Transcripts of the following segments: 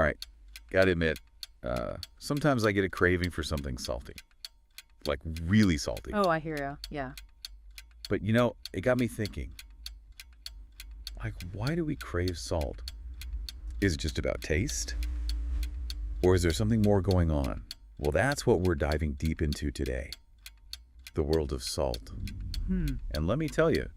right. Gotta admit, sometimes I get a craving for something salty. Like really salty. Oh, I hear you. Yeah. But it got me thinking. Like, why do we crave salt? Is it just about taste? Or is there something more going on? Well, that's what we're diving deep into today. The world of salt. And let me tell you,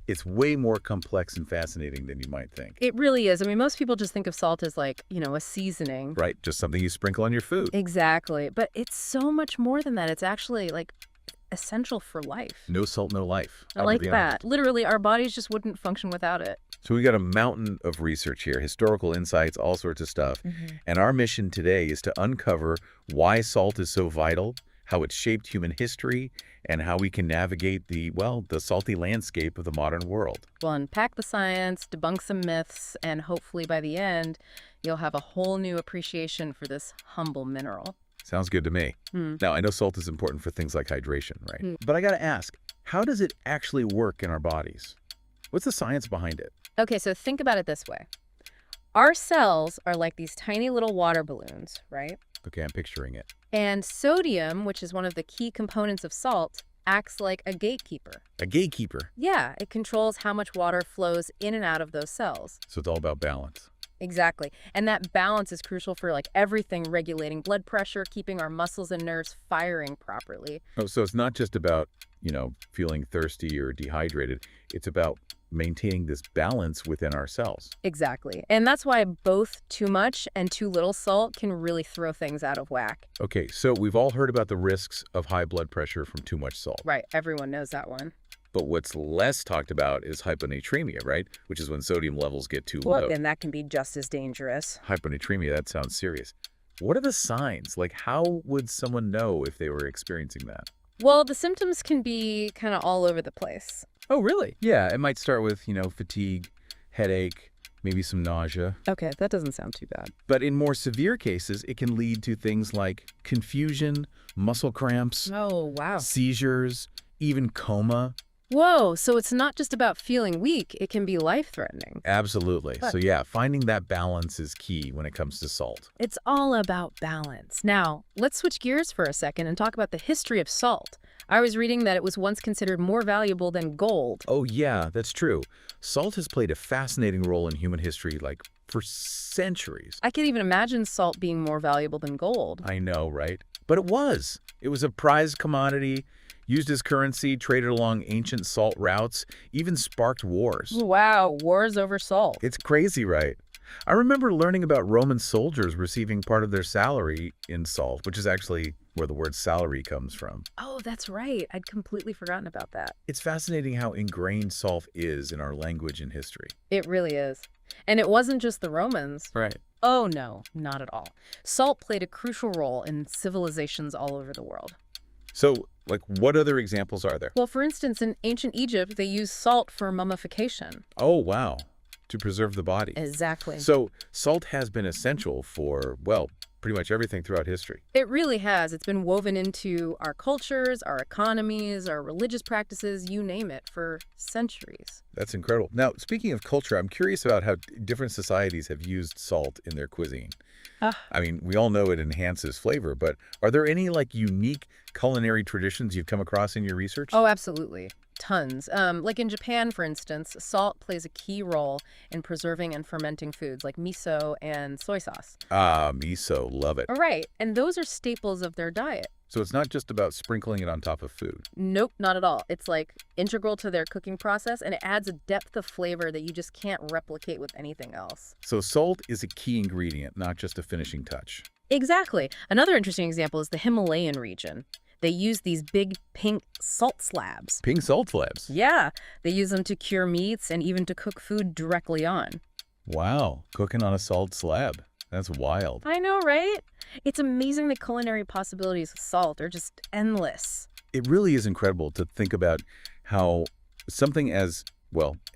it's way more complex and fascinating than you might think. It really is. I mean, most people just think of salt as like, a seasoning. Right? Just something you sprinkle on your food. Exactly. But it's so much more than that. It's actually like essential for life. No salt, no life. I like that. Literally, our bodies just wouldn't function without it. So we got a mountain of research here, historical insights, all sorts of stuff. And our mission today is to uncover why salt is so vital, how it's shaped human history, and how we can navigate the salty landscape of the modern world. We'll unpack the science, debunk some myths, and hopefully by the end, you'll have a whole new appreciation for this humble mineral. Sounds good to me. Now, I know salt is important for things like hydration, right? But I got to ask, how does it actually work in our bodies? What's the science behind it? Okay, so think about it this way. Our cells are like these tiny little water balloons, right? Okay, I'm picturing it. And sodium, which is one of the key components of salt, acts like a gatekeeper. A gatekeeper. Yeah, it controls how much water flows in and out of those cells. So it's all about balance. Exactly. And that balance is crucial for like everything, regulating blood pressure, keeping our muscles and nerves firing properly. Oh, so it's not just about, feeling thirsty or dehydrated. It's about maintaining this balance within our cells. Exactly. And that's why both too much and too little salt can really throw things out of whack. Okay, so we've all heard about the risks of high blood pressure from too much salt. Right. Everyone knows that one. But what's less talked about is hyponatremia, right? Which is when sodium levels get too low. Well, and that can be just as dangerous. Hyponatremia, that sounds serious. What are the signs? Like, how would someone know if they were experiencing that? Well, the symptoms can be kind of all over the place. Oh, really? Yeah, it might start with, fatigue, headache, maybe some nausea. Okay, that doesn't sound too bad. But in more severe cases, it can lead to things like confusion, muscle cramps, Oh, wow. seizures, even coma. Whoa, so it's not just about feeling weak, it can be life-threatening. Absolutely. But- So yeah, finding that balance is key when it comes to salt. It's all about balance. Now, let's switch gears for a second and talk about the history of salt. I was reading that it was once considered more valuable than gold. Oh yeah, that's true. Salt has played a fascinating role in human history, like for centuries. I could even imagine salt being more valuable than gold. I know, right? But it was. It was a prized commodity, used as currency, traded along ancient salt routes, even sparked wars. Wow, wars over salt. It's crazy, right? I remember learning about Roman soldiers receiving part of their salary in salt, which is actually where the word salary comes from. Oh, that's right. I'd completely forgotten about that. It's fascinating how ingrained salt is in our language and history. It really is. And it wasn't just the Romans. Right. Oh, no, not at all. Salt played a crucial role in civilizations all over the world. So, what other examples are there? Well, for instance, in ancient Egypt, they used salt for mummification. Oh, wow. To preserve the body. Exactly. So, salt has been essential for, pretty much everything throughout history. It really has. It's been woven into our cultures, our economies, our religious practices, you name it, for centuries. That's incredible. Now, speaking of culture, I'm curious about how different societies have used salt in their cuisine. I mean, we all know it enhances flavor, but are there any unique culinary traditions you've come across in your research? Oh, absolutely. Tons. Like in Japan, for instance, salt plays a key role in preserving and fermenting foods like miso and soy sauce. Ah, miso, love it. All right, and those are staples of their diet. So it's not just about sprinkling it on top of food. Nope, not at all. It's like integral to their cooking process, and it adds a depth of flavor that you just can't replicate with anything else. So salt is a key ingredient, not just a finishing touch. Exactly. Another interesting example is the Himalayan region. They use these big pink salt slabs. Pink salt slabs. Yeah, they use them to cure meats and even to cook food directly on. Wow, cooking on a salt slab. That's wild. I know, right? It's amazing the culinary possibilities of salt are just endless. It really is incredible to think about how something as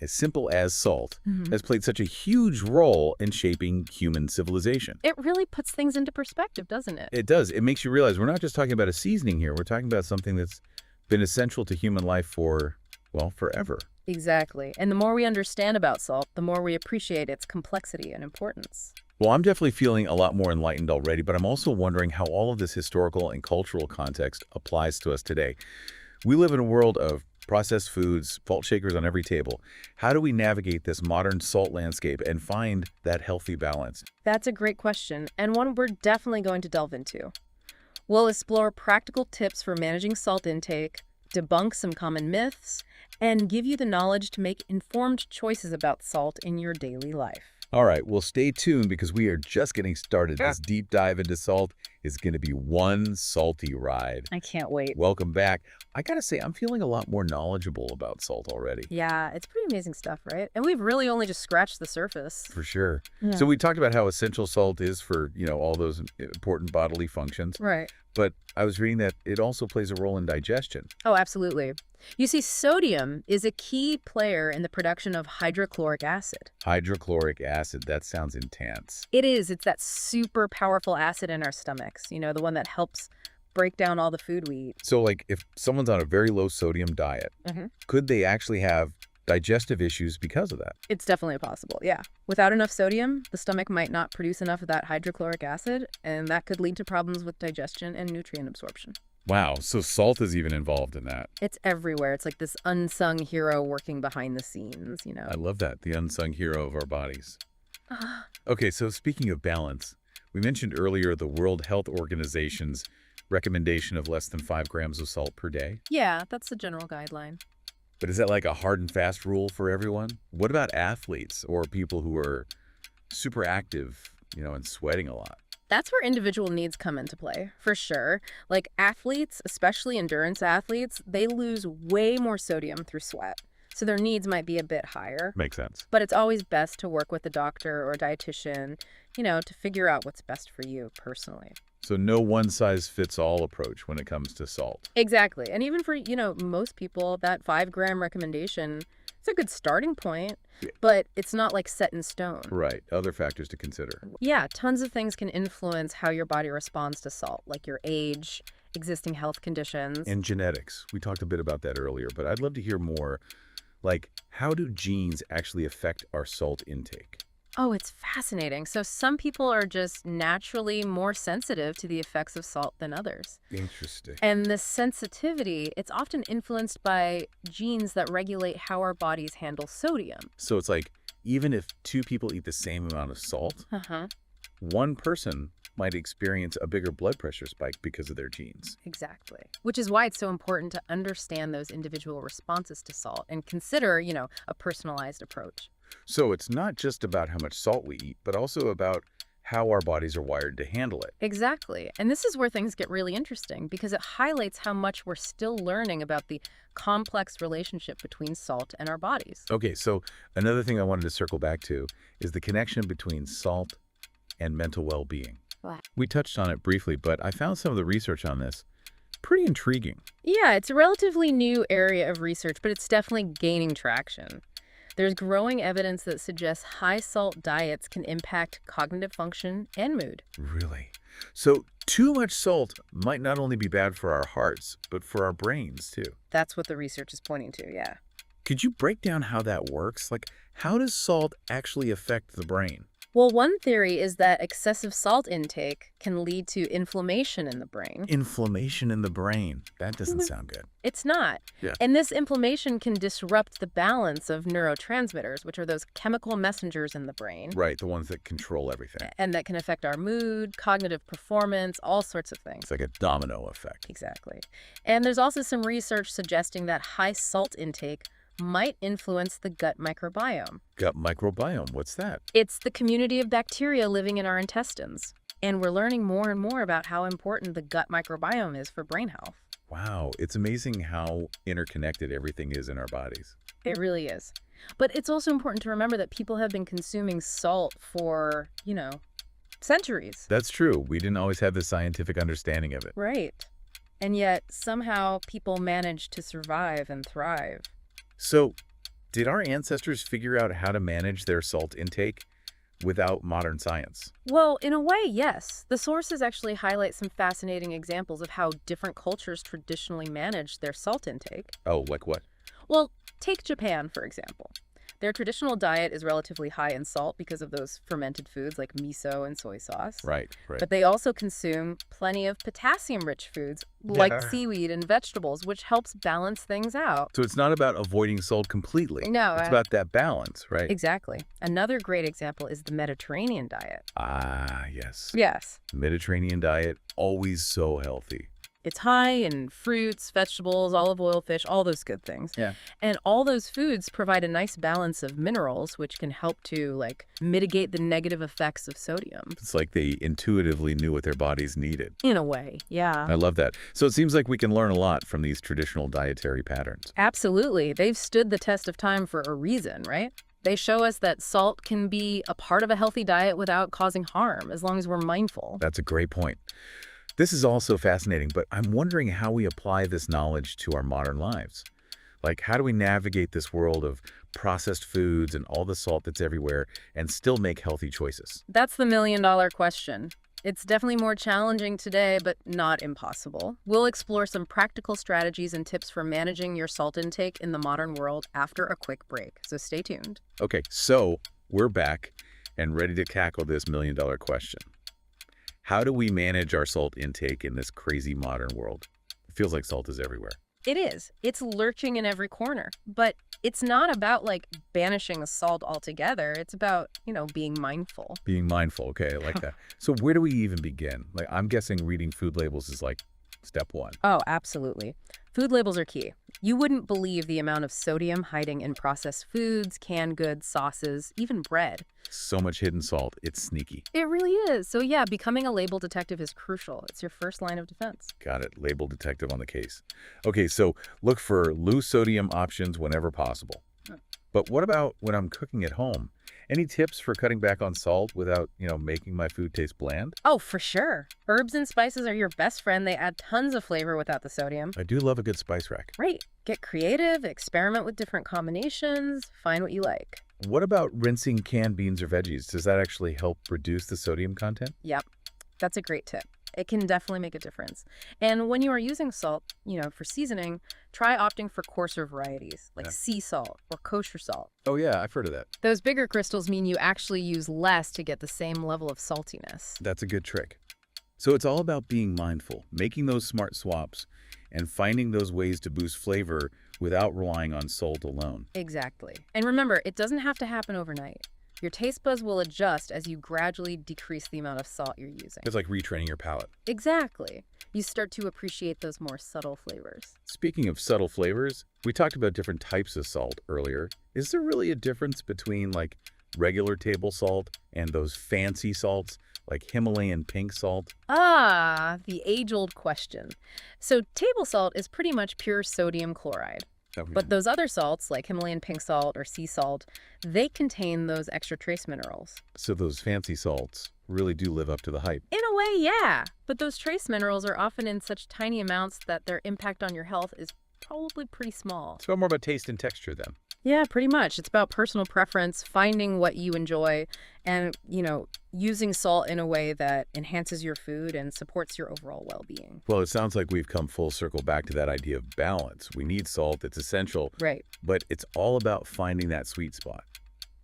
simple as salt has played such a huge role in shaping human civilization. It really puts things into perspective, doesn't it? It does. It makes you realize we're not just talking about a seasoning here. We're talking about something that's been essential to human life for, forever. Exactly. And the more we understand about salt, the more we appreciate its complexity and importance. Well, I'm definitely feeling a lot more enlightened already, but I'm also wondering how all of this historical and cultural context applies to us today. We live in a world of processed foods, salt shakers on every table. How do we navigate this modern salt landscape and find that healthy balance? That's a great question, and one we're definitely going to delve into. We'll explore practical tips for managing salt intake, debunk some common myths, and give you the knowledge to make informed choices about salt in your daily life. All right, well, stay tuned because we are just getting started. This deep dive into salt is going to be one salty ride. I can't wait. Welcome back. I gotta say, I'm feeling a lot more knowledgeable about salt already. Yeah, it's pretty amazing stuff, right? And we've really only just scratched the surface. For sure. Yeah. So we talked about how essential salt is for, all those important bodily functions. Right. But I was reading that it also plays a role in digestion. Oh, absolutely. You see, sodium is a key player in the production of hydrochloric acid. Hydrochloric acid, that sounds intense. It is. It's that super powerful acid in our stomachs, the one that helps break down all the food we eat. So, like, if someone's on a very low sodium diet, could they actually have digestive issues because of that? It's definitely possible, yeah. Without enough sodium, the stomach might not produce enough of that hydrochloric acid, and that could lead to problems with digestion and nutrient absorption. Wow, so salt is even involved in that. It's everywhere. It's like this unsung hero working behind the scenes, I love that, the unsung hero of our bodies. Okay, so speaking of balance, we mentioned earlier the World Health Organization's recommendation of less than 5 grams of salt per day. Yeah, that's the general guideline. But is that like a hard and fast rule for everyone? What about athletes or people who are super active, and sweating a lot? That's where individual needs come into play, for sure. Like athletes, especially endurance athletes, they lose way more sodium through sweat. So their needs might be a bit higher. Makes sense. But it's always best to work with a doctor or a dietitian, to figure out what's best for you personally. So no one-size-fits-all approach when it comes to salt. Exactly. And even for, most people, that 5-gram recommendation, it's a good starting point, but it's not like set in stone. Right. Other factors to consider. Yeah, tons of things can influence how your body responds to salt, like your age, existing health conditions. And genetics. We talked a bit about that earlier, but I'd love to hear more. Like, how do genes actually affect our salt intake? Oh, it's fascinating. So some people are just naturally more sensitive to the effects of salt than others. Interesting. And this sensitivity, it's often influenced by genes that regulate how our bodies handle sodium. So it's like, even if 2 people eat the same amount of salt, one person might experience a bigger blood pressure spike because of their genes. Exactly. Which is why it's so important to understand those individual responses to salt and consider, a personalized approach. So it's not just about how much salt we eat, but also about how our bodies are wired to handle it. Exactly. And this is where things get really interesting because it highlights how much we're still learning about the complex relationship between salt and our bodies. Okay, so another thing I wanted to circle back to is the connection between salt and mental well-being. Wow. We touched on it briefly, but I found some of the research on this pretty intriguing. Yeah, it's a relatively new area of research, but it's definitely gaining traction. There's growing evidence that suggests high salt diets can impact cognitive function and mood. Really? So too much salt might not only be bad for our hearts, but for our brains too. That's what the research is pointing to, yeah. Could you break down how that works? Like, how does salt actually affect the brain? Well, one theory is that excessive salt intake can lead to inflammation in the brain. Inflammation in the brain. That doesn't sound good. It's not. Yeah. And this inflammation can disrupt the balance of neurotransmitters, which are those chemical messengers in the brain. Right, the ones that control everything. And that can affect our mood, cognitive performance, all sorts of things. It's like a domino effect. Exactly. And there's also some research suggesting that high salt intake might influence the gut microbiome. Gut microbiome, what's that? It's the community of bacteria living in our intestines. And we're learning more and more about how important the gut microbiome is for brain health. Wow, it's amazing how interconnected everything is in our bodies. It really is. But it's also important to remember that people have been consuming salt for, centuries. That's true. We didn't always have the scientific understanding of it. Right. And yet somehow people manage to survive and thrive. So, did our ancestors figure out how to manage their salt intake without modern science? Well, in a way, yes. The sources actually highlight some fascinating examples of how different cultures traditionally manage their salt intake. Oh, like what? Well, take Japan, for example. Their traditional diet is relatively high in salt because of those fermented foods like miso and soy sauce. Right, right. But they also consume plenty of potassium-rich foods like Yeah. seaweed and vegetables, which helps balance things out. So it's not about avoiding salt completely. No, It's about that balance, right? exactly. Another great example is the Mediterranean diet. Ah, yes. Yes. Mediterranean diet, always so healthy. It's high in fruits, vegetables, olive oil, fish, all those good things. Yeah. And all those foods provide a nice balance of minerals, which can help to mitigate the negative effects of sodium. It's like they intuitively knew what their bodies needed. In a way, yeah. I love that. So it seems like we can learn a lot from these traditional dietary patterns. Absolutely. They've stood the test of time for a reason, right? They show us that salt can be a part of a healthy diet without causing harm, as long as we're mindful. That's a great point. This is also fascinating, but I'm wondering how we apply this knowledge to our modern lives. Like, how do we navigate this world of processed foods and all the salt that's everywhere and still make healthy choices? That's the million-dollar question. It's definitely more challenging today, but not impossible. We'll explore some practical strategies and tips for managing your salt intake in the modern world after a quick break, so stay tuned. Okay, so we're back and ready to tackle this million-dollar question. How do we manage our salt intake in this crazy modern world? It feels like salt is everywhere. It is. It's lurching in every corner. But it's not about, banishing the salt altogether. It's about, being mindful. Being mindful, okay, I like that. So where do we even begin? Like, I'm guessing reading food labels is like step one. Oh, absolutely. Food labels are key. You wouldn't believe the amount of sodium hiding in processed foods, canned goods, sauces, even bread. So much hidden salt, it's sneaky. It really is. So yeah, becoming a label detective is crucial. It's your first line of defense. Got it. Label detective on the case. Okay, so look for low sodium options whenever possible. But what about when I'm cooking at home? Any tips for cutting back on salt without, making my food taste bland? Oh, for sure. Herbs and spices are your best friend. They add tons of flavor without the sodium. I do love a good spice rack. Right. Get creative, experiment with different combinations, find what you like. What about rinsing canned beans or veggies? Does that actually help reduce the sodium content? Yep. That's a great tip. It can definitely make a difference. And when you are using salt, for seasoning, try opting for coarser varieties like Yeah. sea salt or kosher salt. Oh yeah, I've heard of that. Those bigger crystals mean you actually use less to get the same level of saltiness. That's a good trick. So it's all about being mindful, making those smart swaps, and finding those ways to boost flavor without relying on salt alone. Exactly. And remember, it doesn't have to happen overnight. Your taste buds will adjust as you gradually decrease the amount of salt you're using. It's like retraining your palate. Exactly. You start to appreciate those more subtle flavors. Speaking of subtle flavors, we talked about different types of salt earlier. Is there really a difference between regular table salt and those fancy salts like Himalayan pink salt? Ah, the age-old question. So table salt is pretty much pure sodium chloride. But those other salts, like Himalayan pink salt or sea salt, they contain those extra trace minerals. So those fancy salts really do live up to the hype. In a way, yeah. But those trace minerals are often in such tiny amounts that their impact on your health is probably pretty small. It's about more about taste and texture then. Yeah, pretty much. It's about personal preference, finding what you enjoy, and, using salt in a way that enhances your food and supports your overall well-being. Well, it sounds like we've come full circle back to that idea of balance. We need salt, it's essential, Right. but it's all about finding that sweet spot,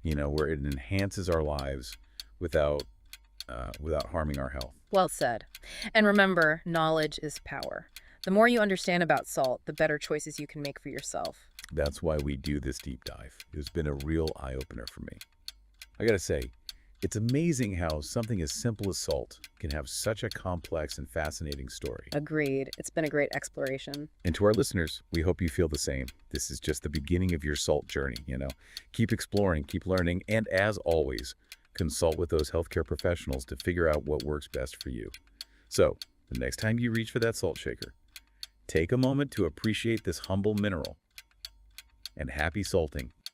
where it enhances our lives without harming our health. Well said. And remember, knowledge is power. The more you understand about salt, the better choices you can make for yourself. That's why we do this deep dive. It's been a real eye-opener for me. I gotta say, it's amazing how something as simple as salt can have such a complex and fascinating story. Agreed. It's been a great exploration. And to our listeners, we hope you feel the same. This is just the beginning of your salt journey, Keep exploring, keep learning, and as always, consult with those healthcare professionals to figure out what works best for you. So, the next time you reach for that salt shaker, take a moment to appreciate this humble mineral. And happy salting